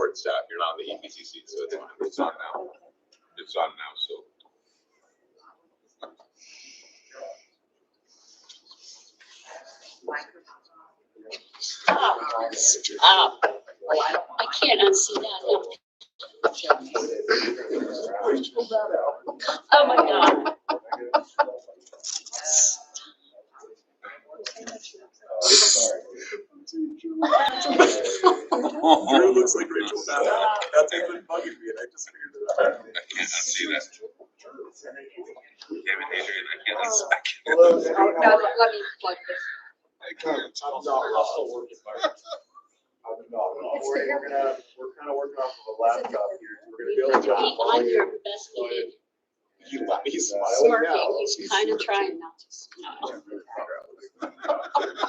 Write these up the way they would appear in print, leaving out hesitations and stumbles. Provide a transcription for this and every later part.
board staff. You're not on the EPCC, so it's fine. It's on now. It's on now, so. Stop. I can't unsee that. Oh my God. Drew looks like Rachel Maddow. That's even bugging me, and I just figured it out. I can't unsee that. Damn it, Adrian, I can't unsee that. Oh, no, let me plug this. I'm still working. We're kind of working off of a laptop here. We're You gonna have be to able be on your best behavior. He's smiling Smirking, now. he's kind of trying not to smile.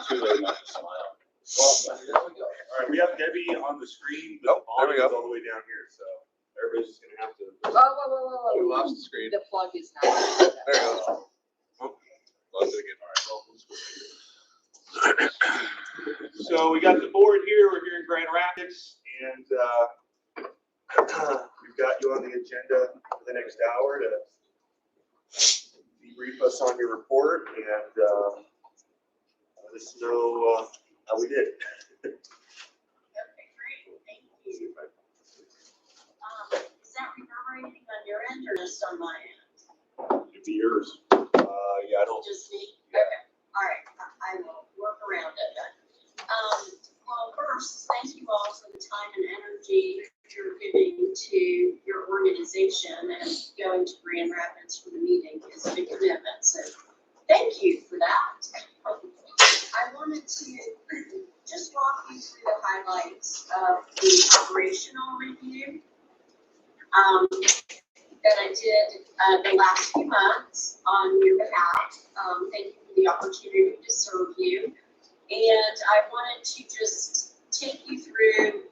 Too late not to smile. All right, we have Debbie on the screen, but the There we volume is go. all the way down here, so everybody's just gonna have to. Whoa. We lost the screen. The plug is not. There you go. Lost it again. So we got the board here, we're here in Grand Rapids, and we've got you on the agenda for the next hour to debrief us on your report and let us know how we did. Okay, great, thank you. Is that reverberating on your end or just on my end? It'd be yours. Yeah, I don't. Just me? Okay, all right, I will work around it then. Well, first, thank you all for the time and energy you're giving to your organization, and going to Grand Rapids for the meeting is a big commitment, so thank you for that. I wanted to just walk you through the highlights of the operational review that I did the last few months on your behalf. Thank you for the opportunity to serve you. And I wanted to just take you through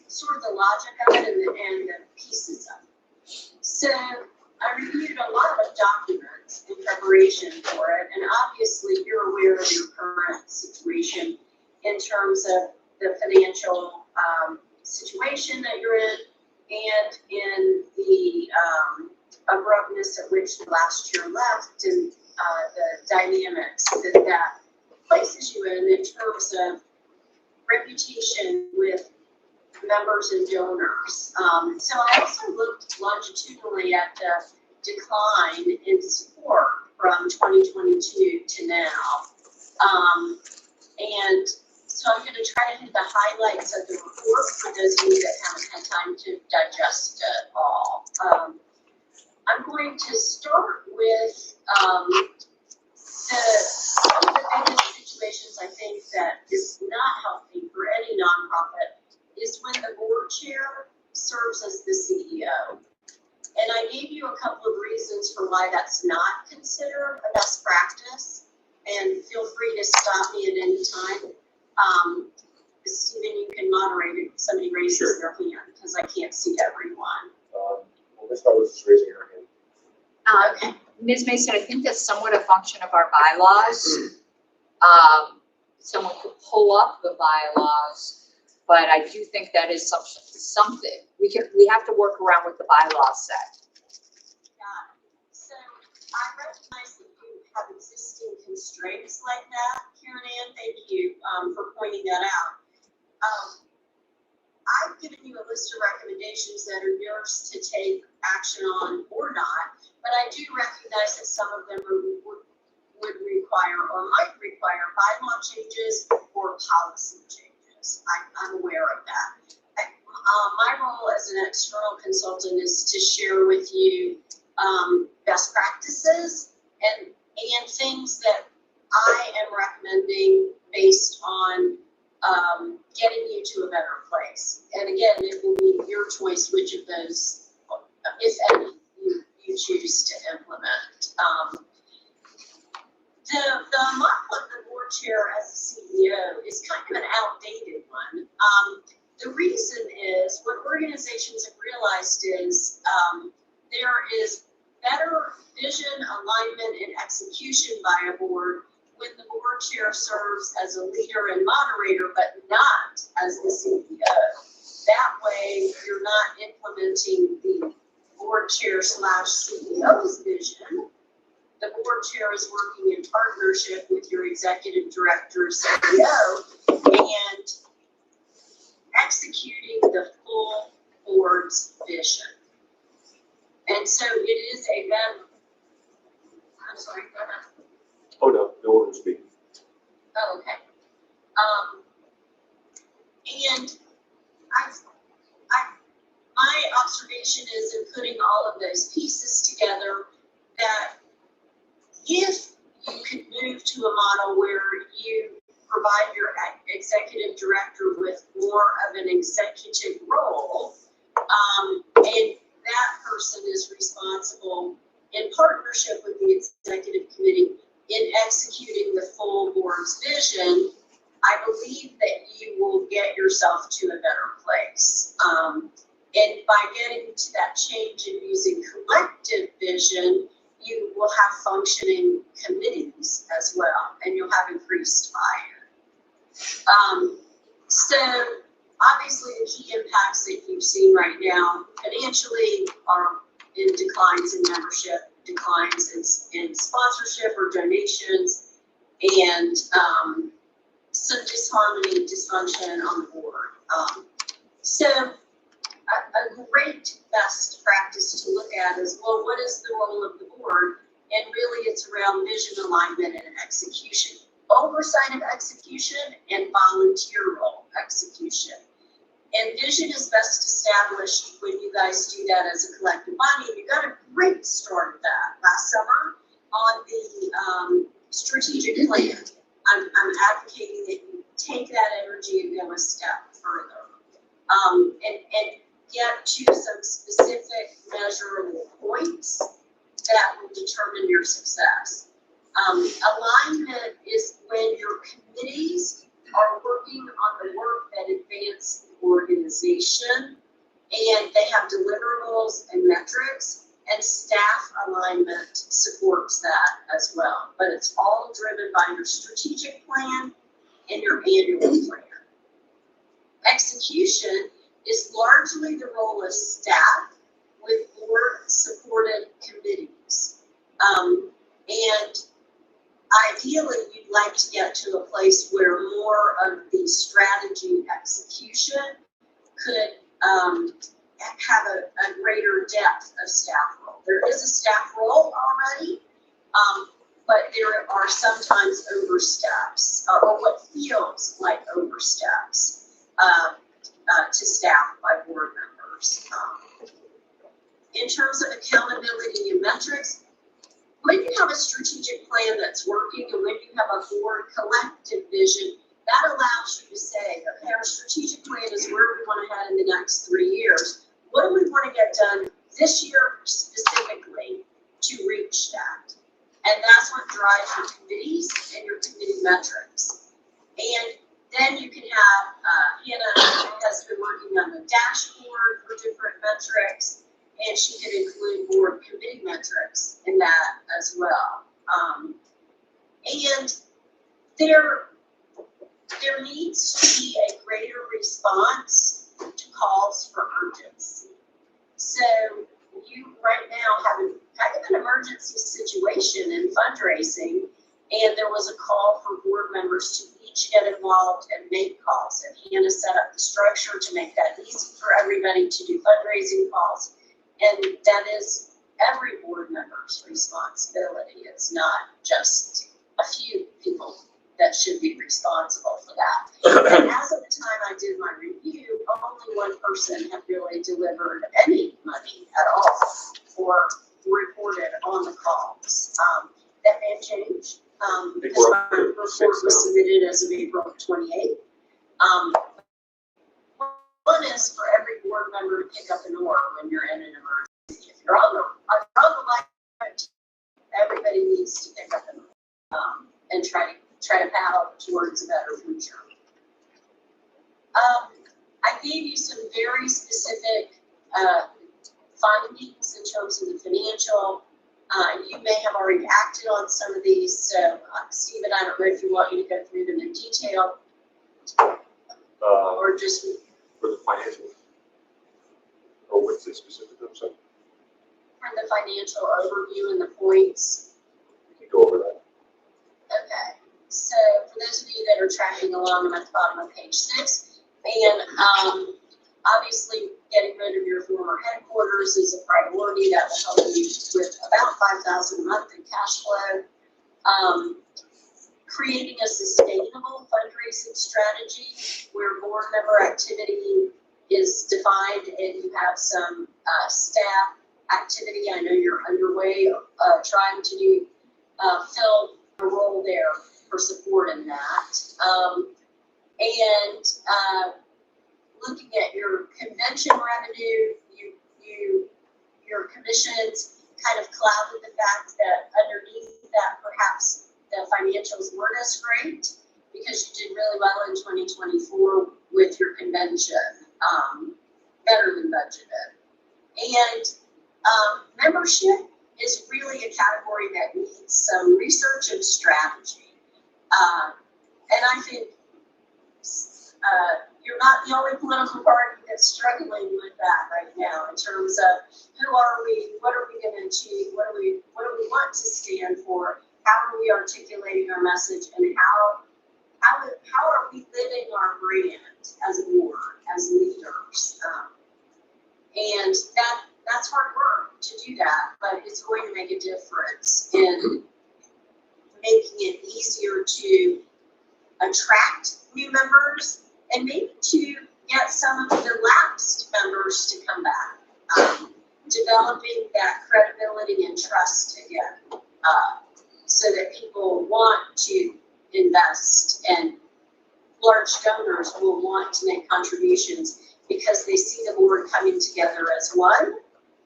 sort of the logic of it and the pieces of it. So I reviewed a lot of documents in preparation for it, and obviously you're aware of your current situation in terms of the financial situation that you're in, and in the abruptness at which the last year left, and the dynamics that places you in terms of reputation with members and donors. So I also looked longitudinally at the decline in support from 2022 to now. And so I'm going to try to hit the highlights of the report for those of you that haven't had time to digest it all. I'm going to start with one of the biggest situations I think that is not healthy for any nonprofit is when the board chair serves as the CEO. And I gave you a couple of reasons for why that's not considered a best practice, and feel free to stop me at any time. Stephen, you can moderate if somebody raises their hand, because I can't see everyone. Well, Ms. Bell was just raising her hand. Okay. Ms. Mason, I think that's somewhat a function of our bylaws. Someone could pull up the bylaws, but I do think that is something. We have to work around what the bylaws say. Got it. So I recognize that you have existing constraints like that, Karen Ann. Thank you for pointing that out. I've given you a list of recommendations that are yours to take action on or not, but I do recognize that some of them would require or might require bylaw changes or policy changes. I'm aware of that. My role as an external consultant is to share with you best practices and things that I am recommending based on getting you to a better place. And again, it will be your choice which of those, if any, you choose to implement. The model of the board chair as a CEO is kind of an outdated one. The reason is what organizations have realized is there is better vision, alignment, and execution by a board when the board chair serves as a leader and moderator, but not as the CEO. That way, way you're not implementing the board chair / CEO's vision. The board chair is working in partnership with your executive director, CEO, and executing the full board's vision. And so it is a better, I'm sorry, go ahead. Oh, no, no one will speak. Oh, okay. And my observation is in putting all of those pieces together that if you could move to a model where you provide your executive director with more of an executive role, and that person is responsible in partnership with the executive committee in executing the full board's vision, I believe that you will get yourself to a better place. And by getting to that change in using collective vision, you will have functioning committees as well, and you'll have increased buy-in. So obviously the key impacts that you've seen right now financially are in declines in membership, declines in sponsorship or donations, and some disharmony, dysfunction on the board. So a great best practice to look at is, well, what is the role of the board? And really it's around vision alignment and execution. Oversight of execution and volunteer role execution. And vision is best established when you guys do that as a collective body. You got a great start of that last summer on the strategic plan. I'm advocating that you take that energy and go a step further. And get to some specific measurable points that will determine your success. Alignment is when your committees are working on the work that advance the organization, and they have deliverables and metrics, and staff alignment supports that as well. But it's all driven by your strategic plan and your annual plan. Execution is largely the role of staff with board-supported committees. And ideally, you'd like to get to a place where more of the strategy execution could have a greater depth of staff role. There is a staff role already, but there are sometimes oversteps, or what feels like oversteps to staff by board members. In terms of accountability and metrics, when you have a strategic plan that's working and when you have a board collective vision, that allows you to say, okay, our strategic plan is where we want to head in the next 3 years. What do we want to get done this year specifically to reach that? And that's what drives your committees and your committee metrics. And then you can have, Hannah has been working on the dashboard for different metrics, and she could include board committee metrics in that as well. And there needs to be a greater response to calls for urgency. So you right now have kind of an emergency situation in fundraising, and there was a call for board members to each get involved and make calls. And Hannah set up the structure to make that easy for everybody to do fundraising calls. And that is every board member's responsibility. It's not just a few people that should be responsible for that. And as of the time I did my review, only one person had really delivered any money at all or reported on the calls. That may have changed. Because my report was submitted as of April 28th. One is for every board member to pick up an oar when you're in an emergency. If you're on the line, everybody needs to pick up an oar and try to paddle towards a better future. I gave you some very specific findings in terms of the financial. You may have already acted on some of these, so Stephen, I don't know if you want me to go through them in detail or just For the financials. the specific, I'm sorry, For the financial overview and the points. we can go over that. Okay, so for those of you that are tracking along, I'm at the bottom of page 6, and obviously getting rid of your former headquarters is a priority. That will help you with about $5,000 a month in cash flow. Creating a sustainable fundraising strategy where board member activity is defined and you have some staff activity. I know you're underway trying to do fill a role there for support in that. Looking at your convention revenue, your commissions kind of clouded the fact that underneath that perhaps the financials weren't as great because you did really well in 2024 with your convention, better than budgeted. And membership is really a category that needs some research and strategy. And I think you're not the only political party that's struggling with that right now in terms of who are we, what are we going to achieve, what do we want to stand for, how are we articulating our message, and how are we living our brand as a board, as leaders. And that's hard work to do that, but it's going to make a difference in making it easier to attract new members and maybe to get some of the lapsed members to come back. Developing that credibility and trust again, so that people want to invest and large donors will want to make contributions because they see the board coming together as one,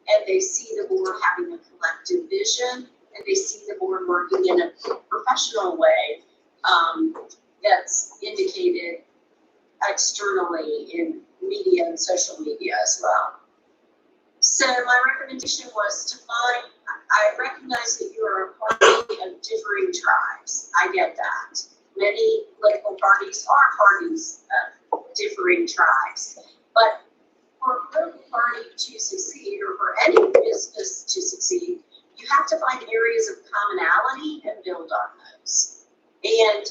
and they see the board having a collective vision, and they see the board working in a professional way that's indicated externally in media and social media as well. So my recommendation was to find, I recognize that you are a party of differing tribes. I get that. Many political parties are parties of differing tribes. But for a political party to succeed, or for any business to succeed, you have to find areas of commonality and build on those. And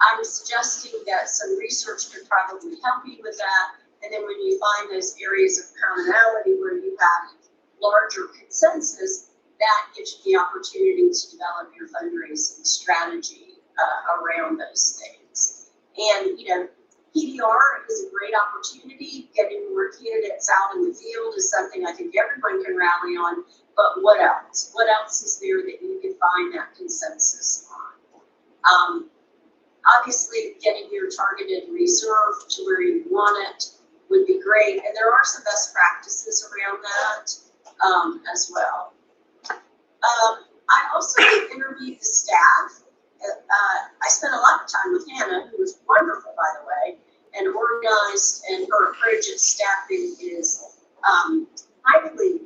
I'm suggesting that some research could probably help you with that. And then when you find those areas of commonality where you have larger consensus, that gives you the opportunity to develop your fundraising strategy around those things. And, you know, PDR is a great opportunity. Getting more candidates out in the field is something I think everyone can rally on. But what else? What else is there that you can find that consensus on? Obviously, getting your targeted reserve to where you want it would be great. And there are some best practices around that as well. I also interviewed the staff. I spent a lot of time with Hannah, who was wonderful, by the way, and organized, and her approach at staffing is highly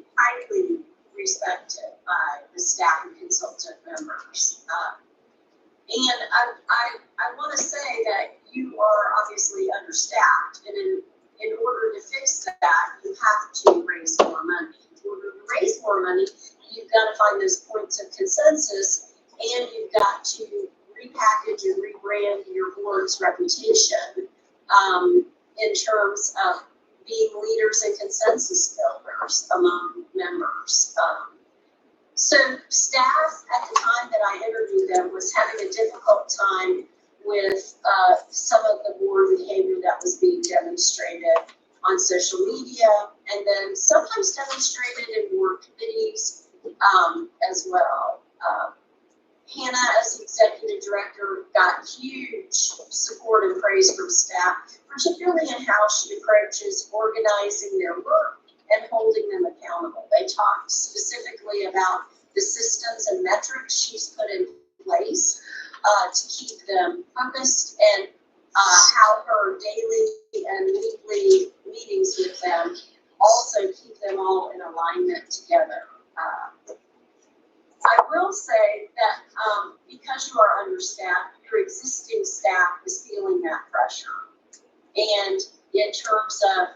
respected by the staff and consultant members. And I want to say that you are obviously understaffed, and in order to fix that, you have to raise more money. In order to raise more money, you've got to find those points of consensus, and you've got to repackage and rebrand your board's reputation in terms of being leaders and consensus builders among members. So staff at the time that I interviewed them was having a difficult time with some of the board behavior that was being demonstrated on social media, and then sometimes demonstrated in board committees as well. Hannah, as the executive director, got huge support and praise from staff, particularly in how she approaches organizing their work and holding them accountable. They talked specifically about the systems and metrics she's put in place to keep them focused, and how her daily and weekly meetings with them also keep them all in alignment together. I will say that because you are understaffed, your existing staff is feeling that pressure. And in terms of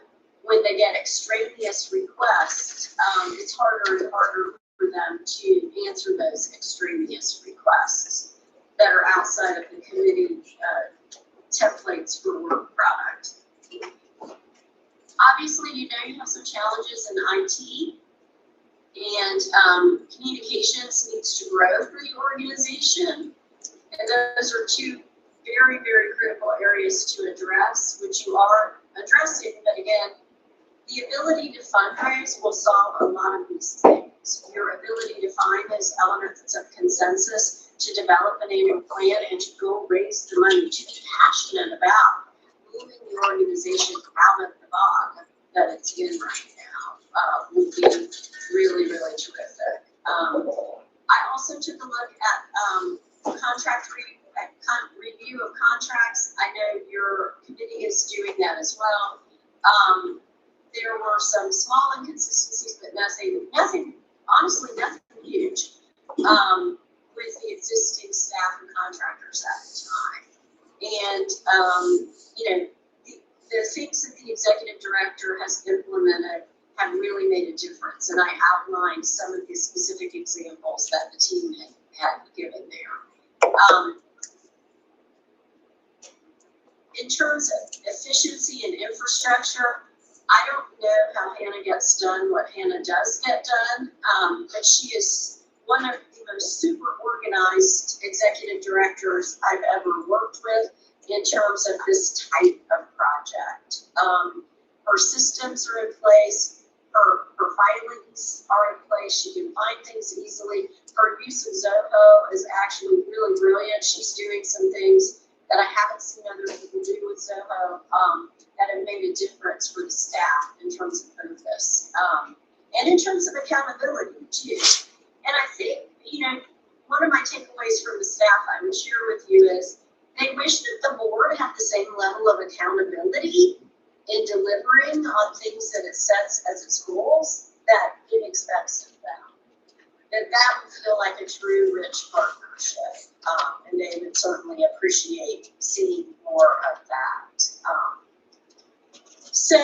when they get extraneous requests, it's harder and harder for them to answer those extraneous requests that are outside of the committee templates for work product. Obviously, you have some challenges in IT, and communications needs to grow for the organization. And those are two very, very critical areas to address, which you are addressing. But again, the ability to fundraise will solve a lot of these things. Your ability to find those elements of consensus, to develop an annual plan, and to go raise the money, to be passionate about moving the organization out of the bog that it's in right now, would be really, really terrific. I also took a look at review of contracts. I know your committee is doing that as well. There were some small inconsistencies, but nothing, honestly, nothing huge, with the existing staff and contractors at the time. And, the things that the executive director has implemented have really made a difference. And I outlined some of the specific examples that the team had given there. In terms of efficiency and infrastructure, I don't know how Hannah gets done what Hannah does get done, but she is one of the most super organized executive directors I've ever worked with in terms of this type of project. Her systems are in place, her filings are in place, she can find things easily. Her use of Zoho is actually really brilliant. She's doing some things that I haven't seen other people do with Zoho that have made a difference for the staff in terms of focus. And in terms of accountability too. And I think, one of my takeaways from the staff I would share with you is they wish that the board had the same level of accountability in delivering on things that it sets as its goals that it expects of them. That would feel like a true rich partnership. And they would certainly appreciate seeing more of that. So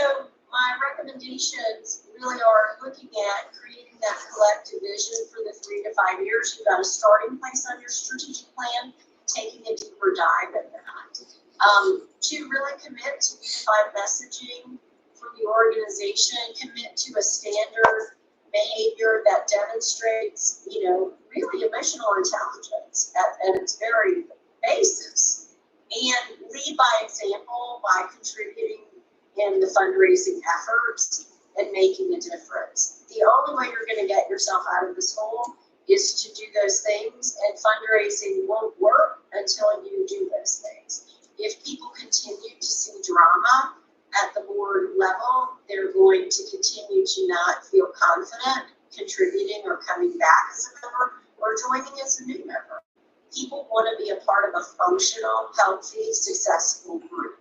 my recommendations really are looking at creating that collective vision for the 3 to 5 years. You've got a starting place on your strategic plan, taking a deeper dive in that. To really commit to unified messaging from the organization, commit to a standard behavior that demonstrates, really emotional intelligence at its very basis, and lead by example by contributing in the fundraising efforts and making a difference. The only way you're going to get yourself out of this hole is to do those things, and fundraising won't work until you do those things. If people continue to see drama at the board level, they're going to continue to not feel confident contributing or coming back as a member or joining as a new member. People want to be a part of a functional, healthy, successful group.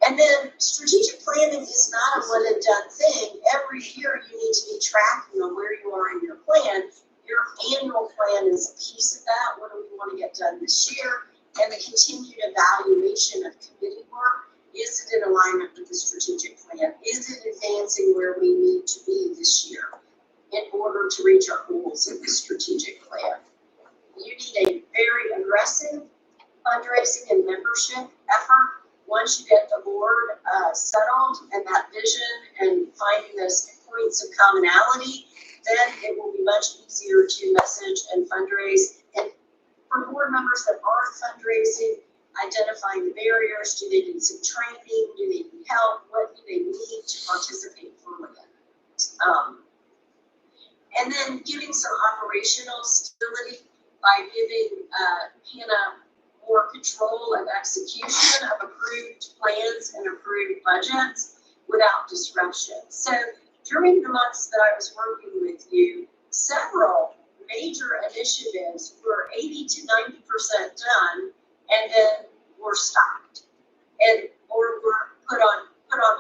And then strategic planning is not a one and done thing. Every year you need to be tracking on where you are in your plan. Your annual plan is a piece of that. What do we want to get done this year? And the continued evaluation of committee work. Is it in alignment with the strategic plan? Is it advancing where we need to be this year in order to reach our goals in the strategic plan? You need a very aggressive fundraising and membership effort. Once you get the board settled and that vision and finding those points of commonality, then it will be much easier to message and fundraise. And for board members that aren't fundraising, identifying the barriers. Do they need some training? Do they need help? What do they need to participate fully in it? And then giving some operational stability by giving Hannah more control of execution of approved plans and approved budgets without disruption. So during the months that I was working with you, several major initiatives were 80 to 90% done and then were stopped or were put on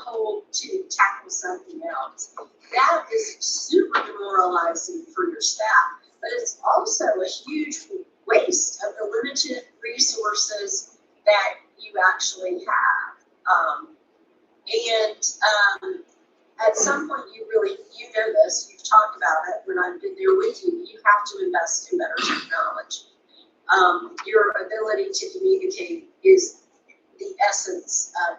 hold to tackle something else. That is super demoralizing for your staff, but it's also a huge waste of the limited resources that you actually have. And at some point, you know this, you've talked about it when I've been there with you, you have to invest in better technology. Your ability to communicate is the essence of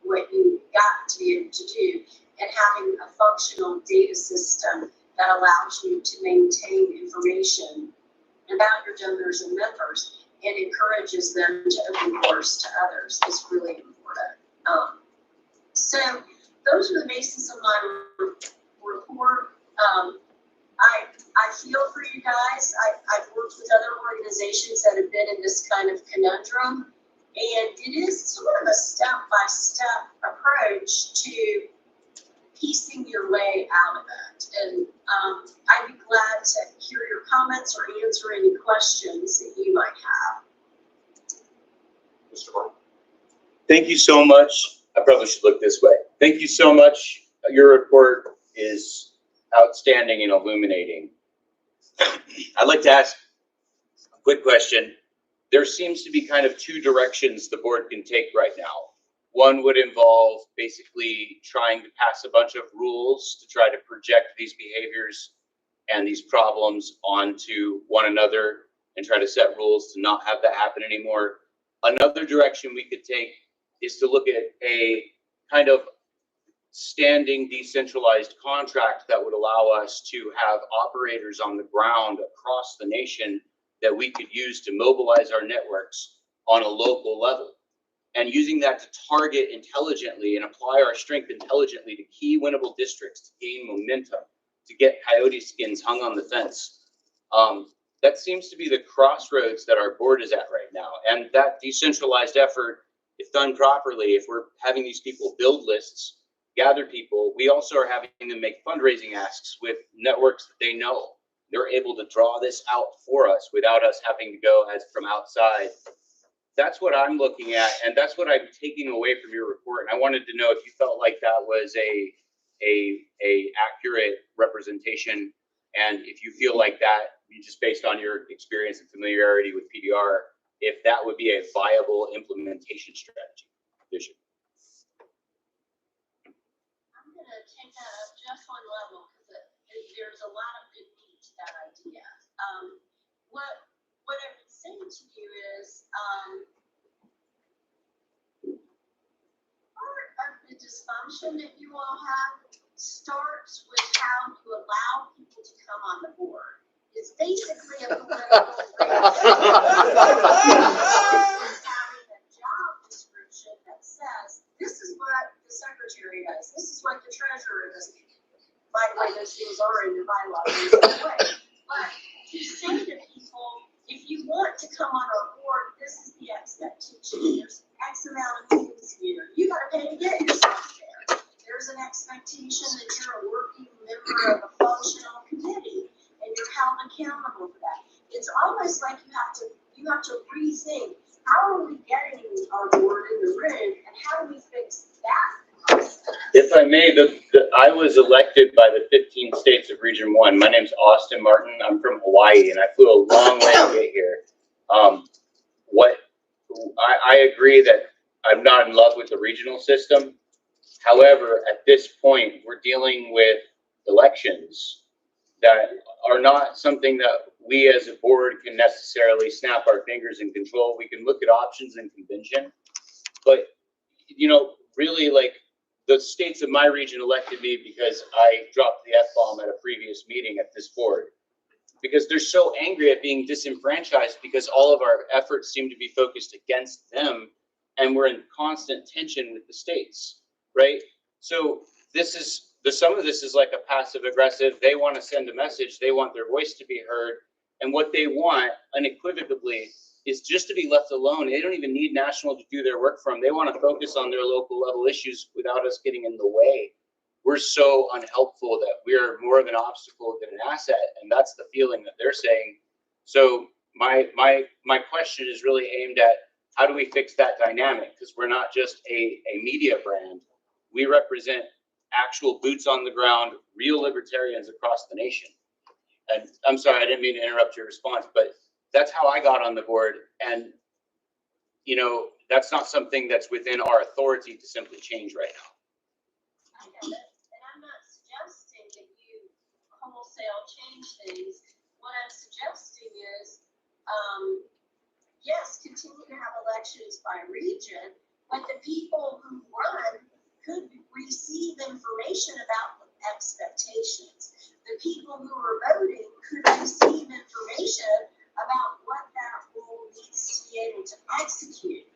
what you got to be able to do, and having a functional data system that allows you to maintain information about your donors and members and encourages them to open doors to others is really important. So those are the basis of my report. I feel for you guys. I've worked with other organizations that have been in this kind of conundrum, and it is sort of a step-by-step approach to piecing your way out of it. And I'd be glad to hear your comments or answer any questions that you might have. Mr. Martin. Thank you so much. I probably should look this way. Thank you so much. Your report is outstanding and illuminating. I'd like to ask a quick question. There seems to be kind of two directions the board can take right now. One would involve basically trying to pass a bunch of rules to try to project these behaviors and these problems onto one another and try to set rules to not have that happen anymore. Another direction we could take is to look at a kind of standing decentralized contract that would allow us to have operators on the ground across the nation that we could use to mobilize our networks on a local level. And using that to target intelligently and apply our strength intelligently to key winnable districts to gain momentum, to get coyote skins hung on the fence. That seems to be the crossroads that our board is at right now. And that decentralized effort, if done properly, if we're having these people build lists, gather people, we also are having them make fundraising asks with networks that they know. They're able to draw this out for us without us having to go as from outside. That's what I'm looking at, and that's what I'm taking away from your report. And I wanted to know if you felt like that was a accurate representation, and if you feel like that, just based on your experience and familiarity with PDR, if that would be a viable implementation strategy. Vision. I'm going to take that up just one level because there's a lot of good meat to that idea. What I would say to you is part of the dysfunction that you all have starts with how you allow people to come on the board. It's basically a political thing. Having a job description that says, this is what the secretary does, this is what the treasurer does. By the way, those things are in your bylaws. But to say to people, if you want to come on our board, this is the expectation. There's X amount of things here. You got to pay to get yourself there. There's an expectation that you're a working member of a functional committee, and you're held accountable for that. It's almost like you have to rethink, how are we getting our board in the room, and how do we fix that process? If I may, I was elected by the 15 states of Region 1. My name's Austin Martin. I'm from Hawaii, and I flew a long way to get here. I agree that I'm not in love with the regional system. However, at this point, we're dealing with elections that are not something that we as a board can necessarily snap our fingers and control. We can look at options and convention, but really, like, the states of my region elected me because I dropped the F-bomb at a previous meeting at this board, because they're so angry at being disenfranchised because all of our efforts seem to be focused against them, and we're in constant tension with the states, right? So some of this is like a passive aggressive. They want to send a message. They want their voice to be heard. And what they want unequivocally is just to be left alone. They don't even need national to do their work for them. They want to focus on their local level issues without us getting in the way. We're so unhelpful that we're more of an obstacle than an asset. And that's the feeling that they're saying. So my question is really aimed at, how do we fix that dynamic? Because we're not just a media brand. We represent actual boots on the ground, real libertarians across the nation. And I'm sorry, I didn't mean to interrupt your response, but that's how I got on the board. And, that's not something that's within our authority to simply change right now. I get it, and I'm not suggesting that you wholesale change things. What I'm suggesting is, yes, continue to have elections by region, but the people who run could receive information about the expectations. The people who are voting could receive information about what that role needs to be able to execute.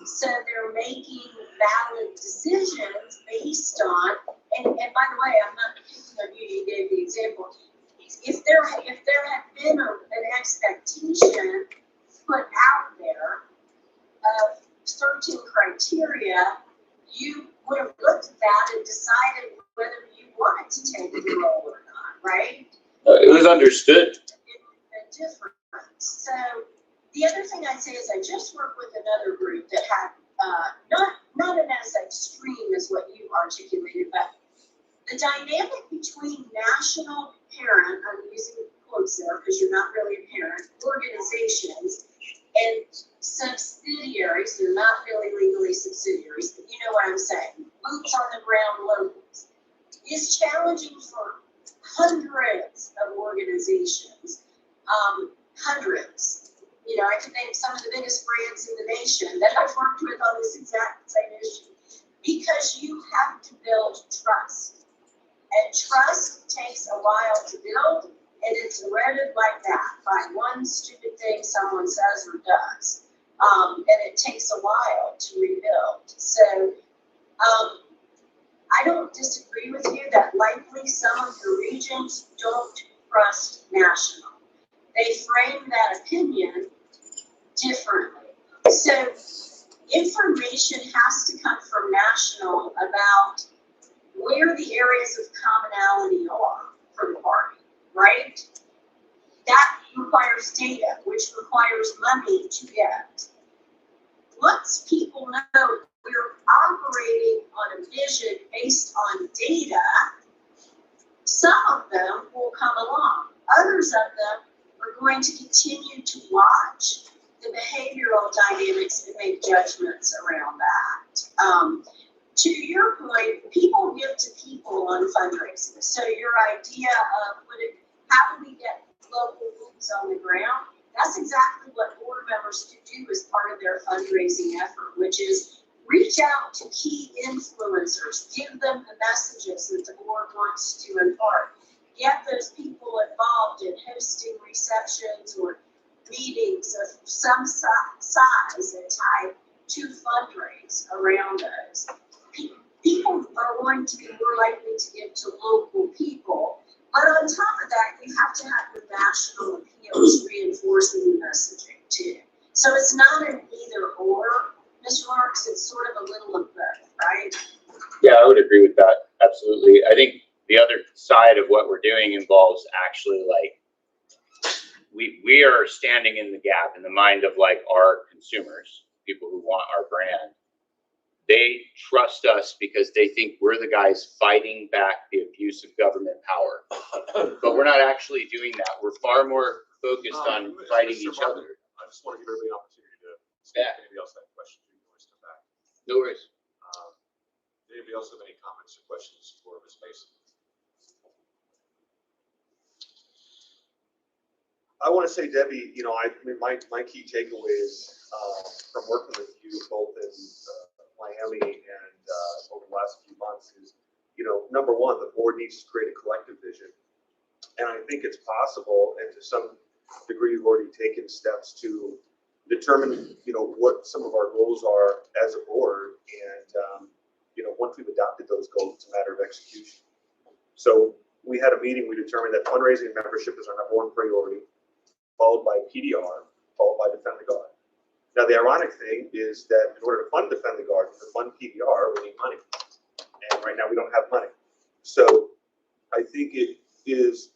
So they're making valid decisions based on, and by the way, I'm not picking on you, you gave the example. If there had been an expectation put out there of certain criteria, you would have looked at that and decided whether you wanted to take the role or not, right? It was understood. A difference. So the other thing I'd say is I just worked with another group that had not an as extreme as what you articulated, but the dynamic between national parent, I'm using quotes there because you're not really a parent, organizations and subsidiaries, they're not really legally subsidiaries, but you know what I'm saying, boots on the ground locals, is challenging for hundreds of organizations, hundreds. You know, I can name some of the biggest brands in the nation that I've worked with on this exact same issue, because you have to build trust. And trust takes a while to build, and it's eroded like that by one stupid thing someone says or does. And it takes a while to rebuild. So I don't disagree with you that likely some of your regions don't trust national. They frame that opinion differently. So information has to come from national about where the areas of commonality are for the party, right? That requires data, which requires money to get. Once people know we're operating on a vision based on data, some of them will come along. Others of them are going to continue to watch the behavioral dynamics and make judgments around that. To your point, people give to people on fundraising. So your idea of how do we get local boots on the ground? That's exactly what board members could do as part of their fundraising effort, which is reach out to key influencers, give them the messages that the board wants to impart, get those people involved in hosting receptions or meetings of some size and type to fundraise around those. People are going to be more likely to give to local people, but on top of that, you have to have the national appeals reinforcing the messaging too. So it's not an either or, Mr. Marks, it's sort of a little of both, right? Yeah, I would agree with that. Absolutely. I think the other side of what we're doing involves actually like, we are standing in the gap in the mind of like our consumers, people who want our brand. They trust us because they think we're the guys fighting back the abuse of government power. But we're not actually doing that. We're far more focused on fighting each other. I just want to give everybody an opportunity to speak. Yeah. Anybody else have questions? You can always come back. No worries. Anybody else have any comments or questions for Ms. Mason? I want to say, Debbie, you know, my key takeaways from working with you both in Miami and over the last few months is, you know, number one, the board needs to create a collective vision. And I think it's possible, and to some degree, you've already taken steps to determine, you know, what some of our goals are as a board. And, you know, once we've adopted those goals, it's a matter of execution. So we had a meeting, we determined that fundraising and membership is our #1 priority, followed by PDR, followed by Defend the Guard. Now, the ironic thing is that in order to fund Defend the Guard, to fund PDR, we need money. And right now we don't have money. So I think it is,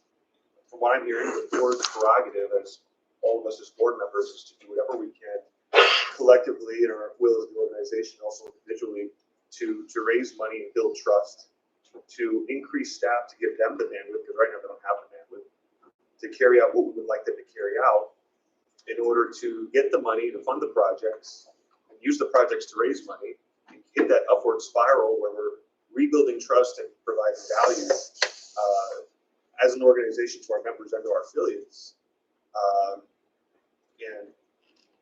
from what I'm hearing, the board's prerogative as all of us as board members is to do whatever we can collectively in our will as the organization, also individually, to raise money and build trust, to increase staff to give them the bandwidth, because right now they don't have the bandwidth, to carry out what we would like them to carry out in order to get the money to fund the projects and use the projects to raise money and hit that upward spiral where we're rebuilding trust and providing value as an organization to our members and to our affiliates. And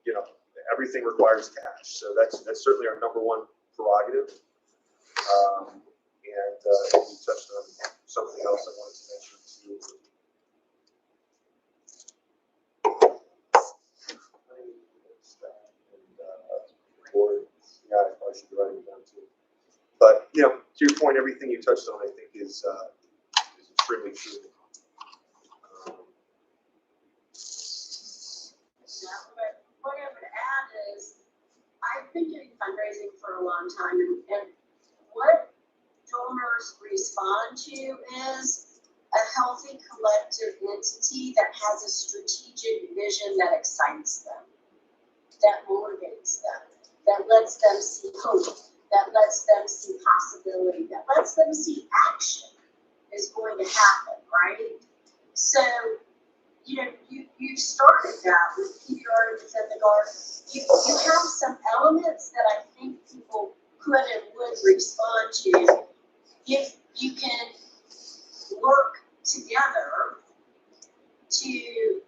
you know, everything requires cash, so that's certainly our number one prerogative. And you touched on something else I wanted to mention too. Board, yeah, I probably should be writing it down too. But you know, to your point, everything you touched on, I think, is extremely true. What I would add is, I've been doing fundraising for a long time, and what donors respond to is a healthy collective entity that has a strategic vision that excites them, that motivates them, that lets them see hope, that lets them see possibility, that lets them see action is going to happen, right? So, you know, you started that with Keep Your Art Within the Garden. You have some elements that I think people could and would respond to if you can work together to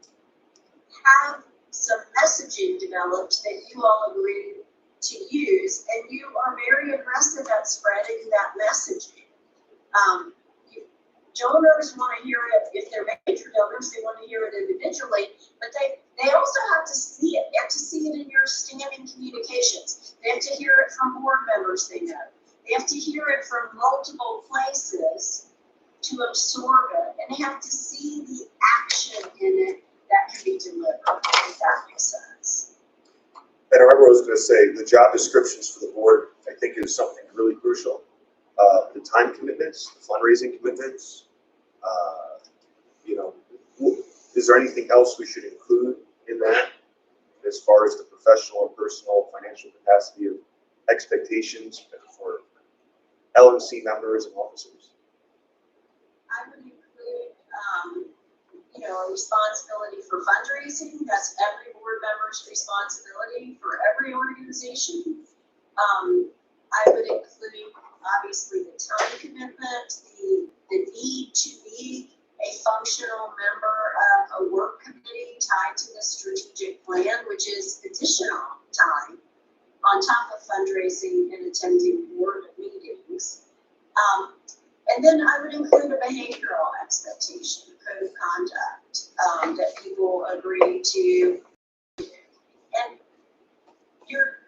have some messaging developed that you all agree to use, and you are very aggressive at spreading that messaging. Donors want to hear it, if they're major donors, they want to hear it individually, but they also have to see it. They have to see it in your standing communications. They have to hear it from board members they know. They have to hear it from multiple places to absorb it, and they have to see the action in it that can be delivered, if that makes sense. And I remember I was going to say the job descriptions for the board, I think, is something really crucial. The time commitments, the fundraising commitments. You know, is there anything else we should include in that as far as the professional or personal financial capacity of expectations for LNC members and officers? I would include, you know, a responsibility for fundraising. That's every board member's responsibility for every organization. I would include, obviously, the time commitment, the need to be a functional member of a work committee tied to the strategic plan, which is additional time on top of fundraising and attending board meetings. And then I would include a behavioral expectation, a code of conduct that people agree to. And you're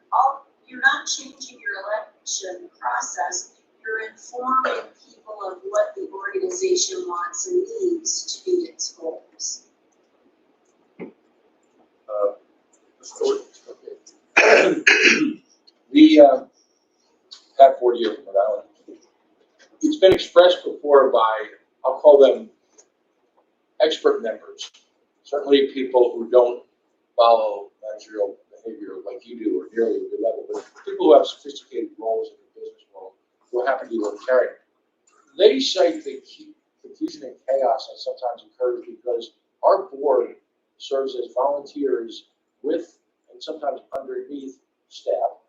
not changing your election process. You're informing people of what the organization wants and needs to meet its goals. We got 40 years from Rhode Island. It's been expressed before by, I'll call them expert members. Certainly people who don't follow managerial behavior like you do or nearly at your level, but people who have sophisticated roles in the business world who happen to be libertarian. They cite the confusion and chaos that sometimes occurs because our board serves as volunteers with and sometimes underneath staff.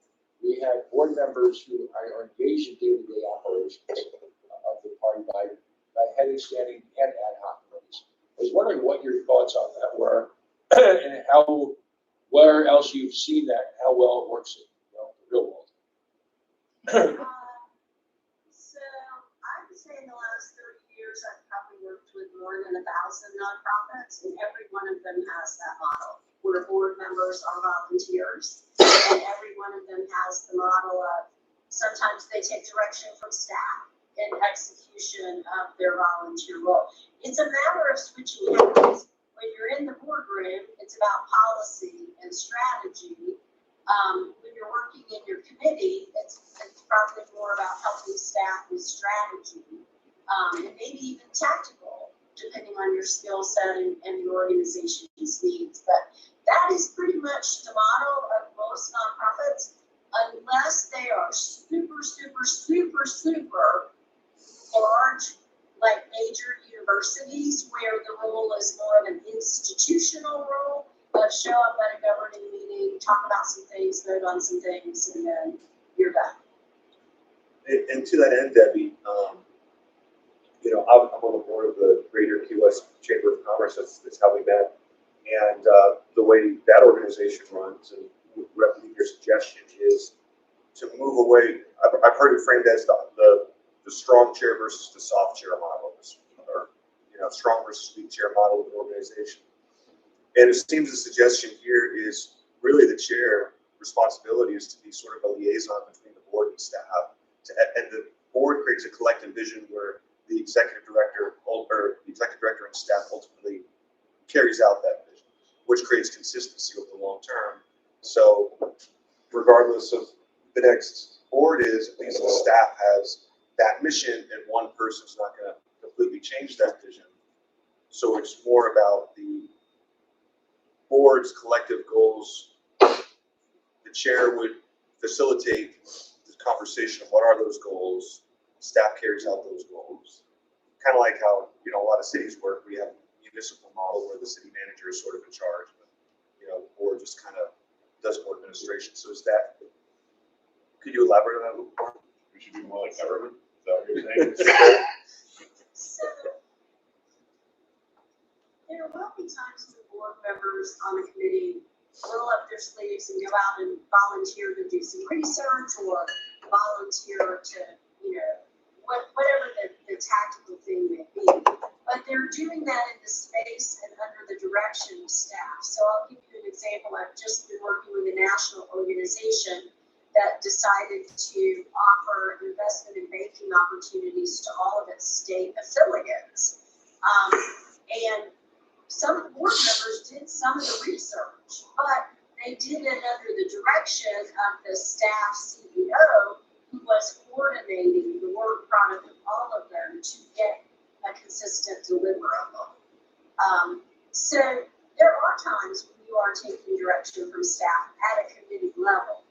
We have board members who are engaged in day-to-day operations of the party by heading, standing, and ad hoc committees. I was wondering what your thoughts on that were and where else you've seen that, how well it works in the real world. So I would say in the last 30 years, I've probably worked with more than 1,000 nonprofits, and every one of them has that model, where board members are volunteers, and every one of them has the model of sometimes they take direction from staff in execution of their volunteer role. It's a matter of switching hats. When you're in the boardroom, it's about policy and strategy. When you're working in your committee, it's probably more about helping staff with strategy, and maybe even tactical, depending on your skill set and the organization's needs. But that is pretty much the model of most nonprofits, unless they are super, super, super, super large, like major universities, where the role is more of an institutional role of show up at a governing meeting, talk about some things, vote on some things, and then you're done. And to that end, Debbie, you know, I'm on the board of the Greater Key West Chamber of Commerce. That's how we met. And the way that organization runs, and I believe your suggestion is to move away. I've heard it framed as the strong chair versus the soft chair model, or you know, strong versus weak chair model of an organization. And it seems the suggestion here is really the chair responsibility is to be sort of a liaison between the board and staff, and the board creates a collective vision where the executive director and staff ultimately carries out that vision, which creates consistency over the long term. So regardless of the next board is, at least the staff has that mission, and one person's not going to completely change that vision. So it's more about the board's collective goals. The chair would facilitate the conversation of what are those goals. Staff carries out those goals. Kind of like how, you know, a lot of cities work. We have a municipal model where the city manager is sort of in charge, but, you know, the board just kind of does more administration. So is that, could you elaborate on that a little more? We should be more like government. Is that what you're saying? So, there will be times when board members on the committee roll up their sleeves and go out and volunteer to do some research or volunteer to, you know, whatever the tactical thing may be. But they're doing that in the space and under the direction of staff. So I'll give you an example. I've just been working with a national organization that decided to offer investment and banking opportunities to all of its state affiliates. And some of the board members did some of the research, but they did it under the direction of the staff CEO, who was coordinating the work product of all of them to get a consistent deliverable. So there are times when you are taking direction from staff at a committee level,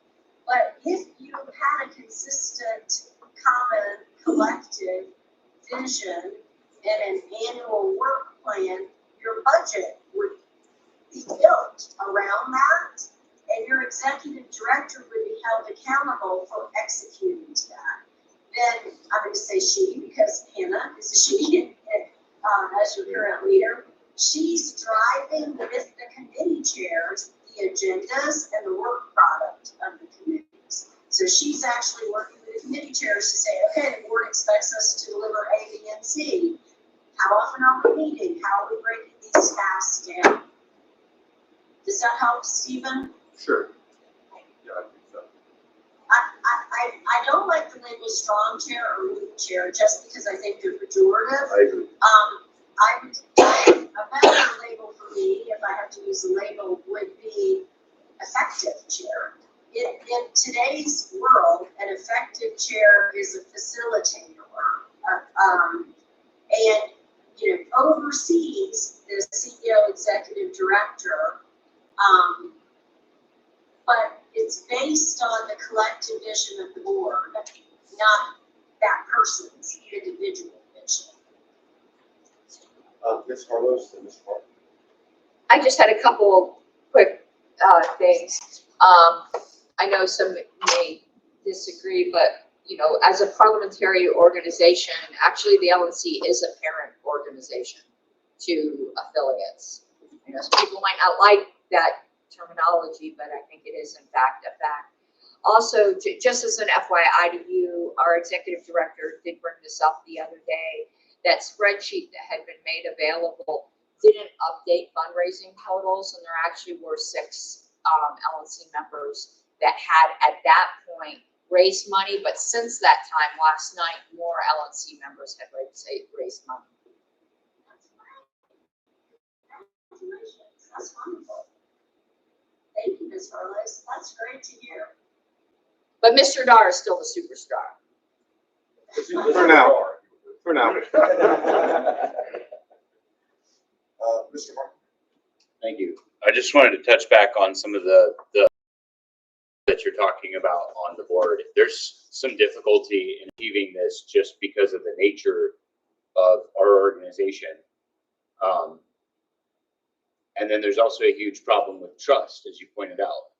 but if you had a consistent, common, collective vision and an annual work plan, your budget would be built around that, and your executive director would be held accountable for executing to that. Then I'm going to say she, because Hannah is a she, as your current leader. She's driving with the committee chairs the agendas and the work product of the committees. So she's actually working with the committee chairs to say, okay, the board expects us to deliver A, B, and C. How often are we meeting? How are we breaking these tasks down? Does that help, Stephen? Sure. Yeah, I think so. I don't like the label strong chair or weak chair just because I think they're pejorative. I agree. A better label for me, if I have to use a label, would be effective chair. In today's world, an effective chair is a facilitator, and you know, oversees the CEO, executive director, but it's based on the collective vision of the board, not that person's individual vision. Ms. Harlow and Ms. Martin. I just had a couple quick things. I know some may disagree, but you know, as a parliamentary organization, actually the LNC is a parent organization to affiliates. You know, some people might not like that terminology, but I think it is in fact a fact. Also, just as an FYI to you, our executive director did bring this up the other day. That spreadsheet that had been made available didn't update fundraising totals, and there actually were 6 LNC members that had at that point raised money, but since that time, last night, more LNC members had raised money. That's right. Congratulations. That's wonderful. Thank you, Ms. Harless. That's great to hear. But Mr. Dar is still the superstar. For now. For now. Mr. Martin. Thank you. I just wanted to touch back on some of the that you're talking about on the board. There's some difficulty in achieving this just because of the nature of our organization. And then there's also a huge problem with trust, as you pointed out.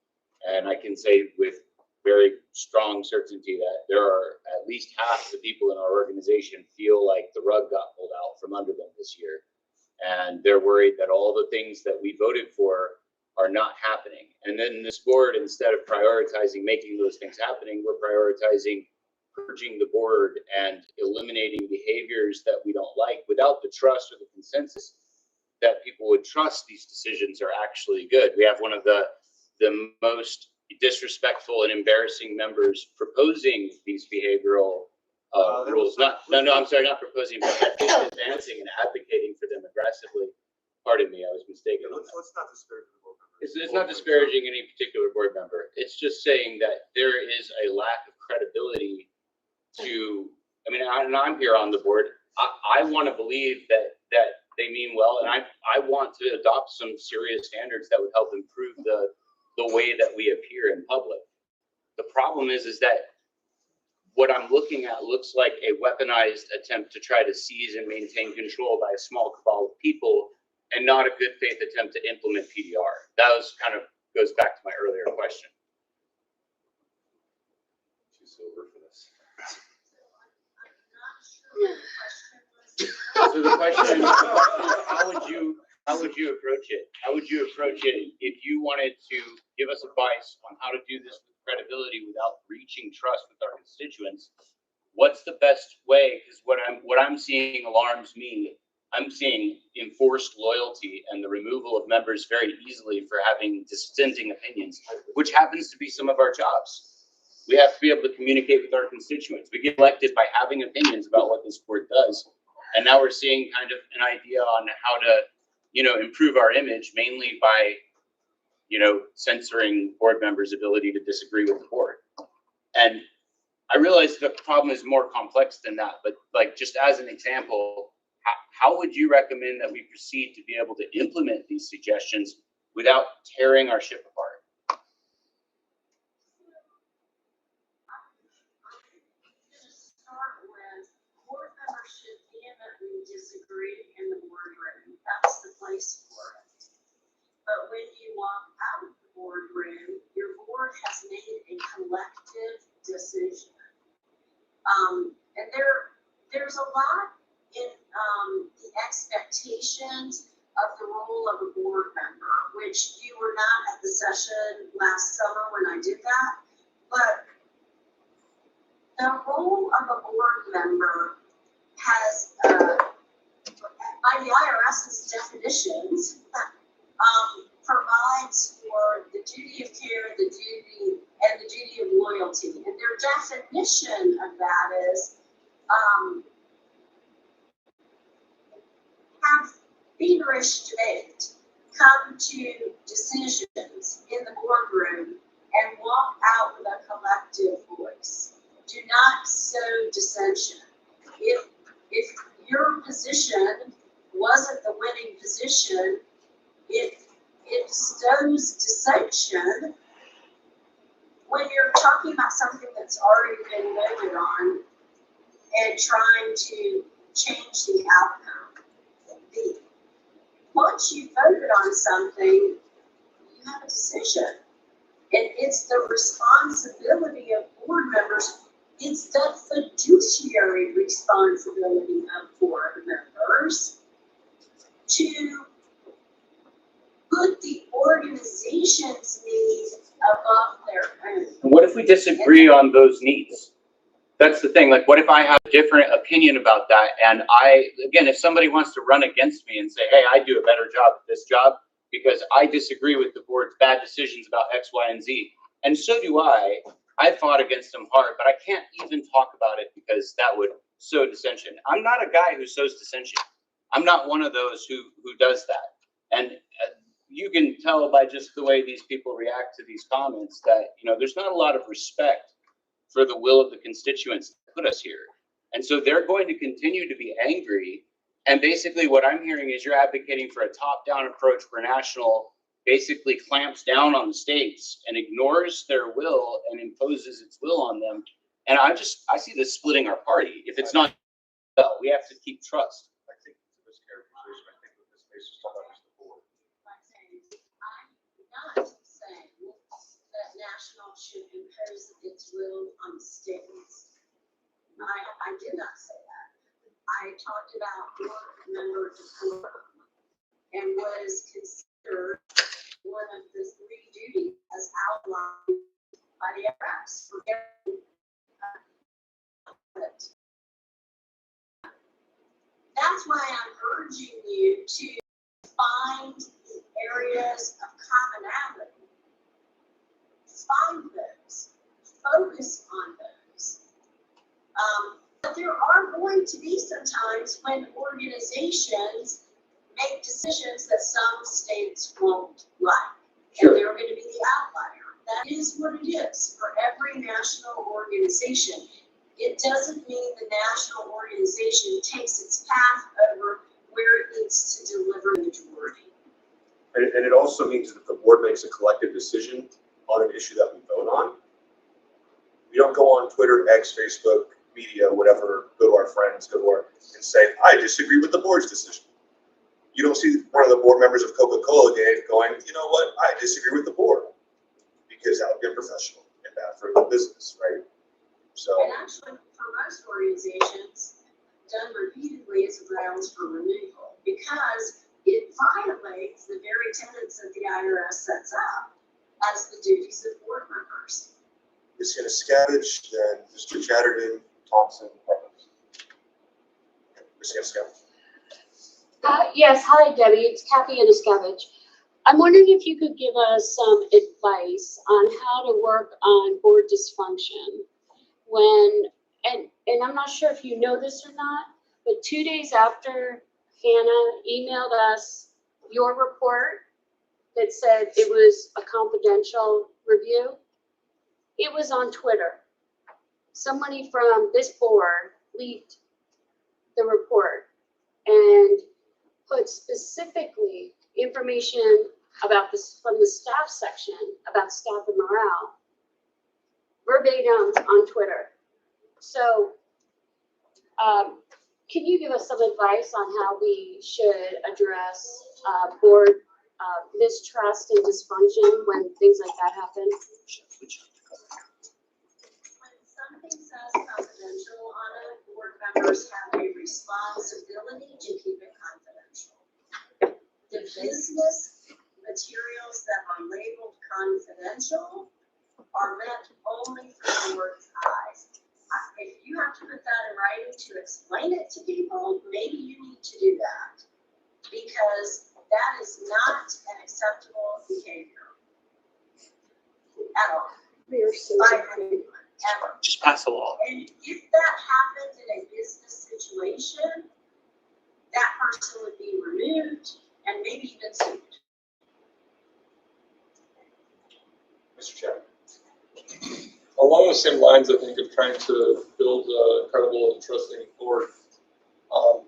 And I can say with very strong certainty that there are at least half the people in our organization feel like the rug got pulled out from under them this year. And they're worried that all the things that we voted for are not happening. And then this board, instead of prioritizing making those things happening, we're prioritizing purging the board and eliminating behaviors that we don't like without the trust or the consensus that people would trust these decisions are actually good. We have one of the most disrespectful and embarrassing members proposing these behavioral rules. I'm sorry, not proposing, but advancing and advocating for them aggressively. Pardon me, I was mistaken. Let's not disparage the board members. It's not disparaging any particular board member. It's just saying that there is a lack of credibility to, I mean, I'm here on the board. I want to believe that they mean well, and I want to adopt some serious standards that would help improve the way that we appear in public. The problem is that what I'm looking at looks like a weaponized attempt to try to seize and maintain control by a small cabal of people, and not a good faith attempt to implement PDR. That goes back to my earlier question. Too sober for this. So the question is, how would you approach it? How would you approach it if you wanted to give us advice on how to do this with credibility without breaching trust with our constituents? What's the best way? Because what I'm seeing alarms me. I'm seeing enforced loyalty and the removal of members very easily for having dissenting opinions, which happens to be some of our jobs. We have to be able to communicate with our constituents. We get elected by having opinions about what this board does. And now we're seeing kind of an idea on how to, improve our image, mainly by, censoring board members' ability to disagree with the board. And I realize the problem is more complex than that, but like, just as an example, how would you recommend that we proceed to be able to implement these suggestions without tearing our ship apart? Board members should vehemently disagree in the boardroom. That's the place for it. But when you walk out of the boardroom, your board has made a collective decision. And there's a lot in the expectations of the role of a board member, which you were not at the session last summer when I did that. But the role of a board member has, by the IRS's definitions, provides for the duty of care, the duty of loyalty. And their definition of that is have feverish debate, come to decisions in the boardroom, and walk out with a collective voice. Do not sow dissension. If your position wasn't the winning position, it sows dissension when you're talking about something that's already been voted on and trying to change the outcome. Once you voted on something, you have a decision. And it's the responsibility of board members. It's the fiduciary responsibility of board members to put the organization's needs above their own. And what if we disagree on those needs? That's the thing. Like, what if I have a different opinion about that? And if somebody wants to run against me and say, hey, I do a better job at this job because I disagree with the board's bad decisions about X, Y, and Z. And so do I. I fought against them hard, but I can't even talk about it because that would sow dissension. I'm not a guy who sows dissension. I'm not one of those who does that. And you can tell by just the way these people react to these comments that, there's not a lot of respect for the will of the constituents that put us here. And so they're going to continue to be angry. And basically what I'm hearing is you're advocating for a top-down approach where national basically clamps down on the states and ignores their will and imposes its will on them. And I see this splitting our party. If it's not, well, we have to keep trust. I think it's a mischaracterization. I think what this space is talking about is the board. I'm not saying that national should impose its will on states. I did not say that. I talked about board member decorum and what is considered one of the three duties as outlined by the IRS. That's why I'm urging you to find the areas of commonality. Find those, focus on those. But there are going to be some times when organizations make decisions that some states won't like. Sure. And they're going to be the outlier. That is what it is for every national organization. It doesn't mean the national organization takes its path over where it needs to deliver the majority. And it also means that the board makes a collective decision on an issue that we vote on. We don't go on Twitter, X, Facebook, media, whatever, go to our friends, and say, I disagree with the board's decision. You don't see one of the board members of Coca-Cola going, you know what, I disagree with the board. Because that would be unprofessional and bad for the business, right? So, And actually, for most organizations, done repeatedly is grounds for removal because it violates the very tenets that the IRS sets up as the duties of board members. Ms. Scavenge, then Mr. Chatterton, Thompson, Evans. Ms. Scavenge. Yes, hi Debbie, it's Kathy Anaskevich. I'm wondering if you could give us some advice on how to work on board dysfunction when, and I'm not sure if you know this or not, but 2 days after Hannah emailed us your report that said it was a confidential review, it was on Twitter. Somebody from this board leaked the report and put specifically information about this from the staff section about staff and morale verbatim on Twitter. So can you give us some advice on how we should address board mistrust and dysfunction when things like that happen? When something says confidential on it, board members have a responsibility to keep it confidential. The business materials that are labeled confidential are meant only for the board's eyes. If you have to put that in writing to explain it to people, maybe you need to do that. Because that is not an acceptable behavior at all. By anyone, ever. Just pass the law. And if that happened in a business situation, that person would be removed and maybe even sued. Mr. Chapman. Along the same lines, I think, of trying to build a credible and trusting board. I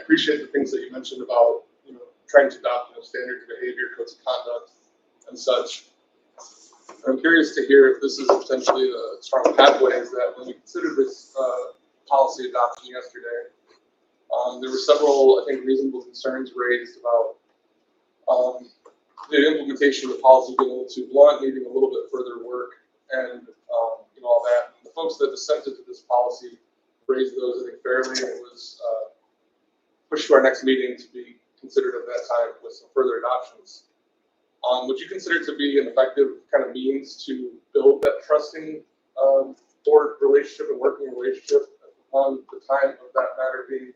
appreciate the things that you mentioned about, trying to adopt standard behavior, codes of conduct, and such. I'm curious to hear if this is potentially a strong pathway. Is that when we considered this policy adoption yesterday, there were several, I think, reasonable concerns raised about the implementation of the policy being a little too blunt, needing a little bit further work, and all that. The folks that dissented to this policy raised those, I think, fairly, and it was pushed to our next meeting to be considered at that time with some further adoptions. Would you consider it to be an effective kind of means to build that trusting board relationship and working relationship on the time of that matter being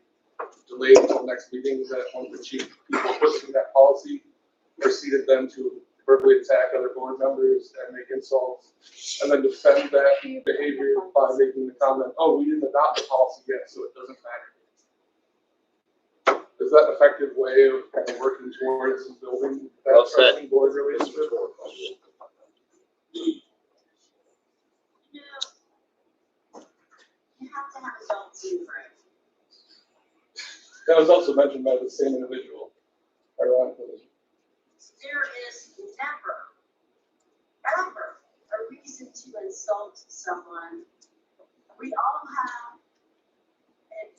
delayed until next meeting, that one of the chief people pushing that policy proceeded then to verbally attack other board members and make insults, and then defend that behavior by making the comment, oh, we didn't adopt the policy yet, so it doesn't matter. Is that an effective way of kind of working towards building that trusting board relationship? You have to have adults in the room. That was also mentioned by the same individual, ironically. There is never, ever a reason to insult someone. We all have an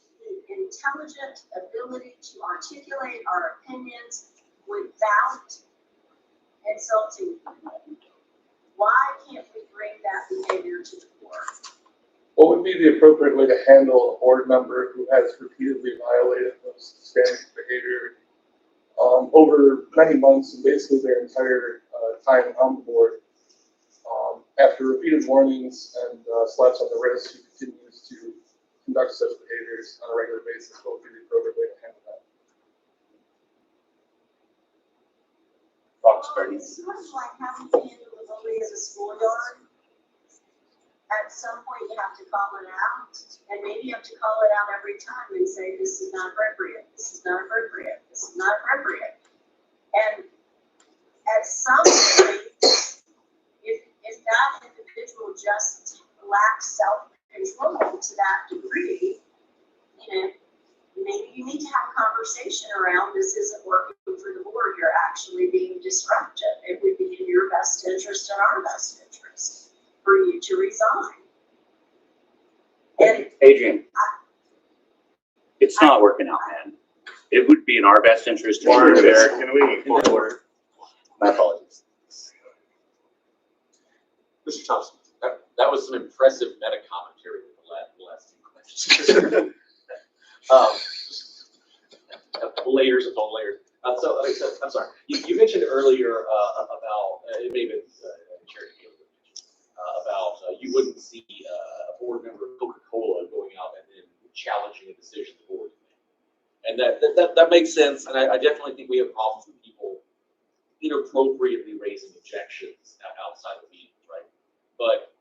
intelligent ability to articulate our opinions without insulting people. why can't we bring that behavior to the board? What would be the appropriate way to handle a board member who has repeatedly violated those standards of behavior over many months and basically their entire time on the board? After repeated warnings and slaps on the wrist, who continues to conduct such behaviors on a regular basis? What would be the appropriate way to handle that? Foxbury. It's sort of like having to handle a bully as a schoolyard. At some point, you have to call it out, and maybe you have to call it out every time and say, this is not appropriate, this is not appropriate, this is not appropriate. And at some point, if that individual just lacks self-control to that degree, you know, maybe you need to have a conversation around, this isn't working for the board, you're actually being disruptive. It would be in your best interest and our best interest for you to resign. And Adrian, it's not working out, man. It would be in our best interest to Order, do this. Chair, can we? Point of order. My apologies. Mr. Thompson. That was some impressive meta commentary with the last two questions. Layers upon layers. So I'm sorry. You mentioned earlier about it may have been Chair Taylor, about you wouldn't see a board member of Coca-Cola going out and then challenging a decision the board made, and that makes sense. And I definitely think we have problems with people inappropriately raising objections outside of meetings, right? But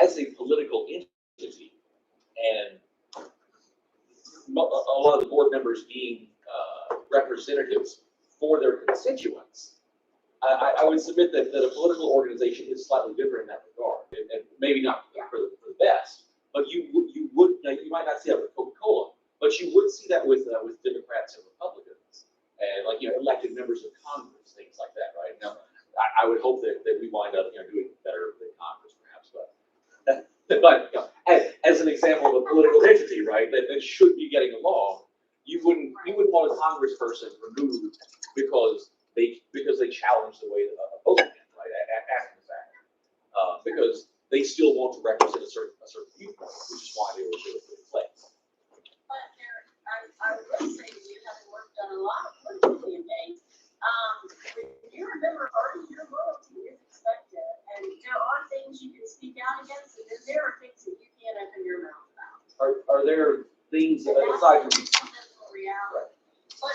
as a political entity, and a lot of the board members being representatives for their constituents, I would submit that a political organization is slightly different in that regard, and maybe not for the best, but you might not see that with Coca-Cola, but you would see that with Democrats and Republicans, and elected members of Congress, things like that, right? Now, I would hope that we wind up doing better than Congress, perhaps, but as an example of a political entity, right, that should be getting along, you wouldn't want a congressperson removed because they challenge the way a vote went, right, after the fact, because they still want to represent a certain viewpoint, which is why they were put in place. But I will say you have worked on a lot of political campaigns. When you're a member party, your loyalty is expected, and there are things you can speak out against, and then there are things that you can't open your mouth about. Are there things And that's aside a from fundamental reality. But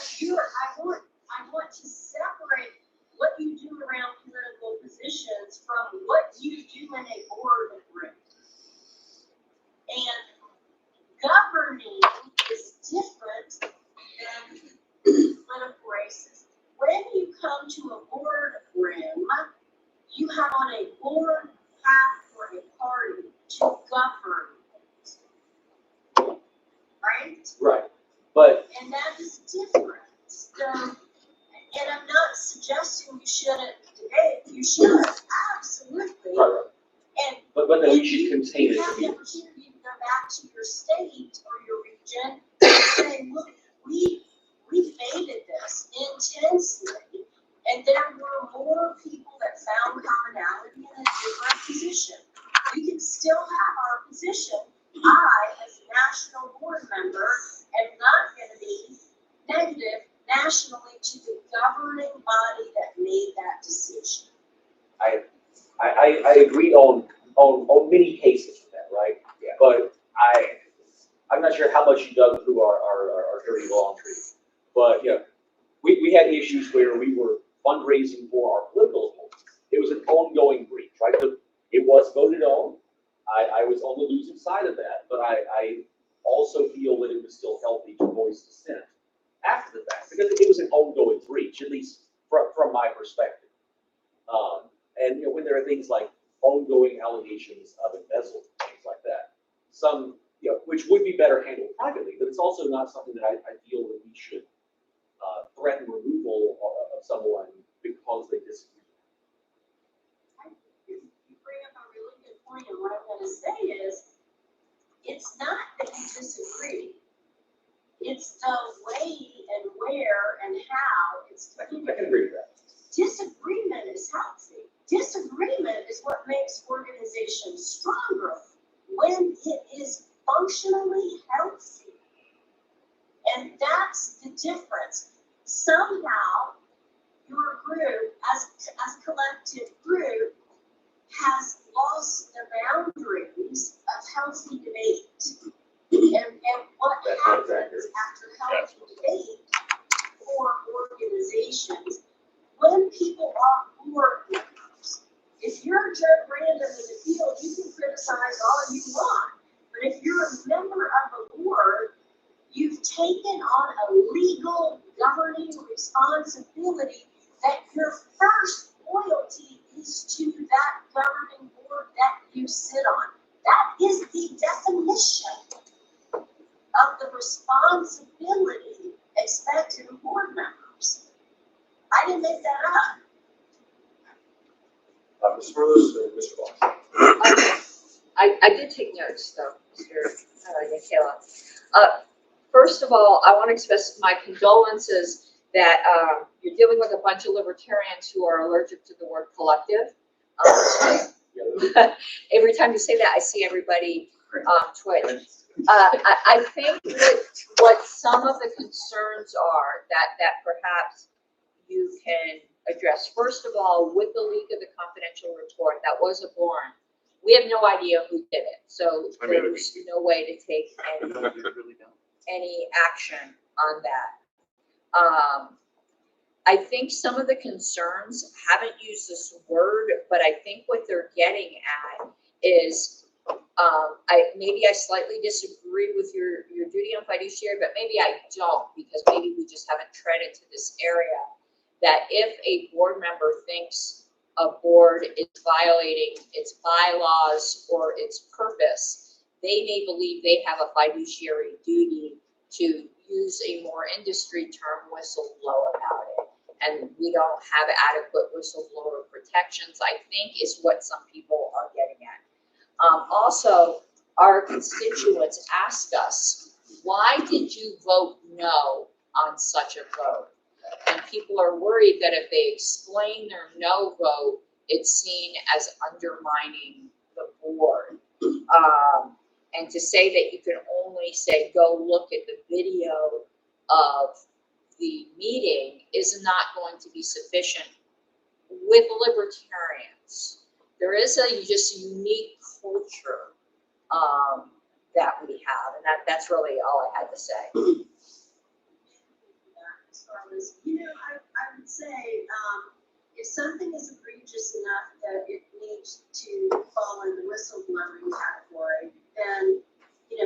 I want to separate what you do around political positions from what you do in a board room. And governing is different than political races. When you come to a board room, you have on a board path for a party to govern it. Right? right, but And that is different. So, and I'm not suggesting you shouldn't debate, you should, absolutely. right. And But then we and should you contain it have to the be. opportunity to go back to your state or your region and say, look, we debated this intensely, and there were more people that found commonality in a different position. We can still have our position. I, as a national board member, am not going to be negative nationally to the governing body that made that decision. I agree on many cases with that, right? Yeah. But I'm not sure how much you dug through our dirty laundry, but we had issues where we were fundraising for our political opponents. It was an ongoing breach, right? It was voted on. I was on the losing side of that, but I also feel that it was still healthy to voice dissent after the fact, because it was an ongoing breach, at least from my perspective. And when there are things like ongoing allegations of embezzlement, things like that, some which would be better handled privately, but it's also not something that I feel that we should threaten removal of someone because they disagree. You bring up a really good point, and what I'm going to say is, it's not that you disagree. It's the way and where and how it's I can communicated. agree with that. Disagreement is healthy. Disagreement is what makes organizations stronger when it is functionally healthy. And that's the difference. Somehow, your group, as a collective group, has lost the boundaries of healthy debate. And what happens after healthy debate for organizations, when people are board members, if you're just random in the field, you can criticize all you want. But if you're a member of a board, you've taken on a legal governing responsibility that your first loyalty is to that governing board that you sit on. That is the definition of the responsibility expected of board members. I didn't make that up. Ms. Rose and Mr. Boss. I did take notes though, Mr. Yakela. First of all, I want to express my condolences that you're dealing with a bunch of libertarians who are allergic to the word collective. Every time you say that, I see everybody twitch. I think that what some of the concerns are that perhaps you can address. First of all, with the leak of the confidential report that was abhorrent, we have no idea who did it. So there's no way to take any action on that. I think some of the concerns haven't used this word, but I think what they're getting at is maybe I slightly disagree with your duty on fiduciary, but maybe I don't, because maybe we just haven't treaded to this area. That if a board member thinks a board is violating its bylaws or its purpose, they may believe they have a fiduciary duty to use a more industry term, whistleblow about it. And we don't have adequate whistleblower protections, I think, is what some people are getting at. Also, our constituents ask us, why did you vote no on such a vote? And people are worried that if they explain their no vote, it's seen as undermining the board. And to say that you can only say, go look at the video of the meeting is not going to be sufficient with libertarians. There is a just unique culture that we have, and that's really all I had to say. I would say, if something is egregious enough that it needs to fall in the whistleblowing category, then,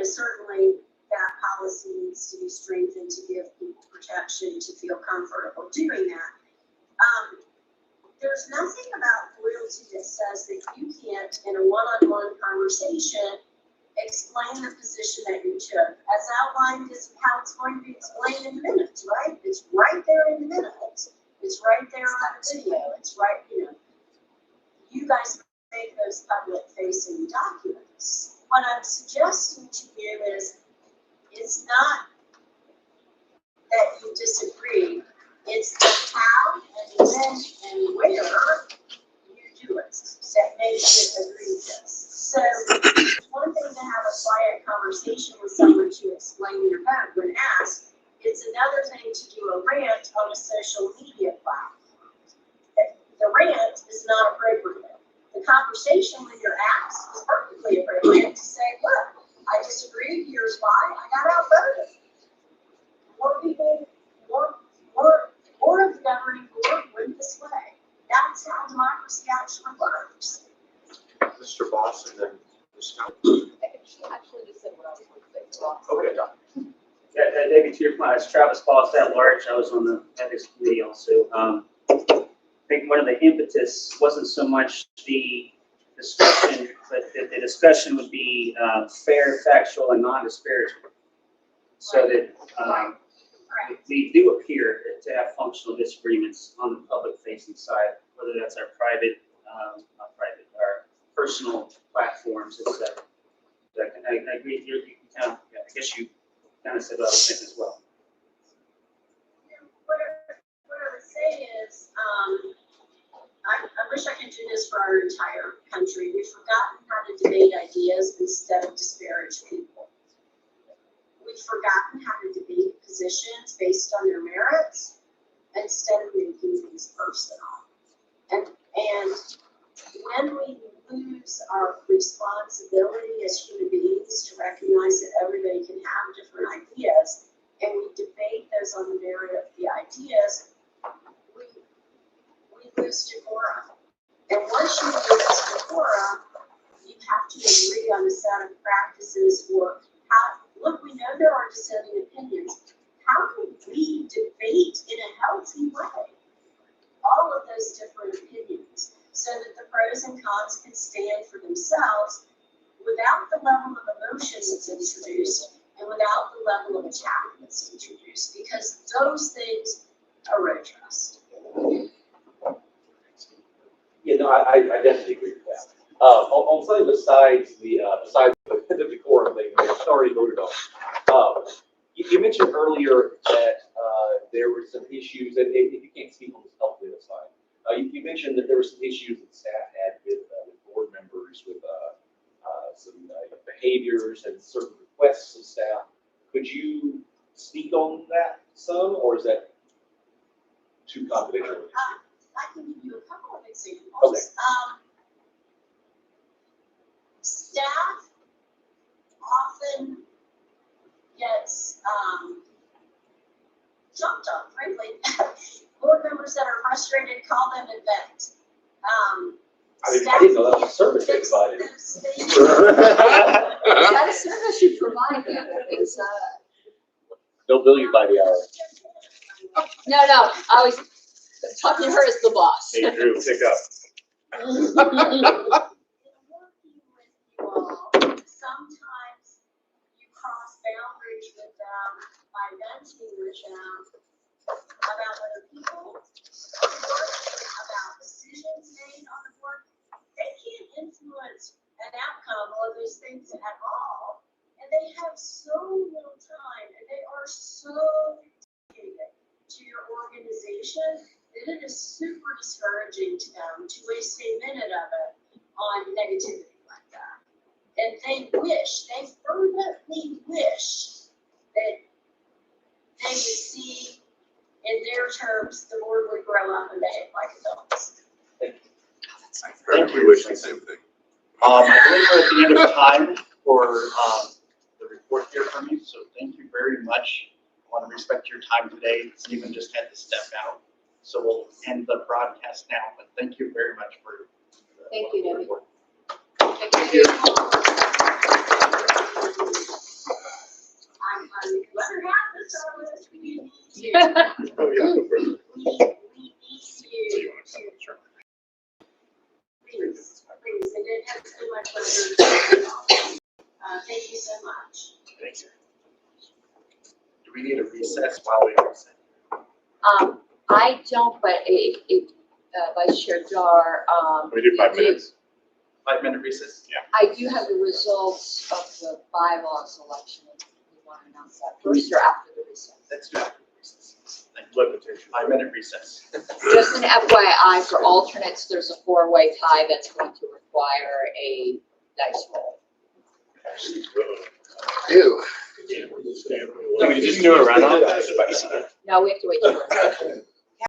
certainly that policy needs to be strengthened to give people protection to feel comfortable doing that. There's nothing about loyalty that says that you can't, in a one-on-one conversation, explain the position that you took. As outlined is how it's going to be explained in the minutes, right? It's right there in the minutes. It's right there on the video. It's right, you guys make those public-facing documents. What I'm suggesting to you is, it's not that you disagree, it's the how and when and where you do it that makes it egregious. So it's one thing to have a quiet conversation with someone to explain your vote when asked. It's another thing to do a rant on a social media platform. The rant is not appropriate. The conversation when you're asked is perfectly appropriate to say, look, I disagree, here's why, I got outvoted. More people, more of the governing board went this way. That's how democracy actually works. Mr. Boss and then Ms. Scott. She actually just said what I was going to say. So Okay. Yeah, David, to your point, it's Travis Boss at large. I was on the ethics committee also. I think one of the impetus wasn't so much the discussion, but the discussion would be fair, factual, and non-disparaging. So that we do appear to have functional disagreements on the public-facing side, whether that's our private, our personal platforms, etc. I agree. You kind of, I guess you kind of said other things as well. What I would say is, I wish I could do this for our entire country. We've forgotten how to debate ideas instead of disparage people. We've forgotten how to debate positions based on their merits instead of making things personal. And when we lose our responsibility as human beings to recognize that everybody can have different ideas, and we debate those on the merit of the ideas, we lose decorum. And once you lose decorum, you have to agree on a set of practices for how, look, we know there are dissenting opinions. How can we debate in a healthy way all of those different opinions so that the pros and cons can stand for themselves without the level of emotion that's introduced and without the level of attack that's introduced, because those things erode trust. Yeah, no, I definitely agree with that. On something besides the decorum thing, it's already voted on. You mentioned earlier that there were some issues, and if you can't speak on this publicly, that's fine. You mentioned that there were some issues that staff had with board members, with some behaviors and certain requests of staff. Could you speak on that some, or is that too confidential? I can give you a couple of examples. Okay. Staff often gets jumped on, frankly. Board members that are frustrated call them and vent. I didn't know that was a service they provided. That service you provide them is, They'll bill you by the hour. no, I was talking to her as the boss. Hey, Drew, pick up. In working with you all, sometimes you cross boundaries with them by venting with them about other people, about decisions made on the board. They can't influence an outcome or those things at all. And they have so little time, and they are so dedicated to your organization that it is super discouraging to them to waste a minute of it on negativity like that. And they fervently wish that they would see, in their terms, the board would grow up and behave like adults. Thank you. Wish the same thing. I believe we're at the end of time for the report here from you, so thank you very much. I want to respect your time today. Stephen just had to step out, so we'll end the broadcast now, but thank you very much for. Thank you, Debbie. report. Thank you. I'm let her have this on this. We need you. Oh, yeah, no further. We need So you. you want to send it, sure. Please, and it has been my pleasure. Thank you so much. Thank you. Do we need a recess while we reset? I don't, but Vice Chair Dar, We do 5 minutes. 5-minute recess? Yeah. I do have the results of the bylaws election. If you want to announce that first or after the recess? Let's do it after the recess. Thank you. Limitation. 5-minute recess. Just an FYI, for alternates, there's a 4-way tie that's going to require a dice roll. Ew. Can we just do a runoff? No, we have to wait till.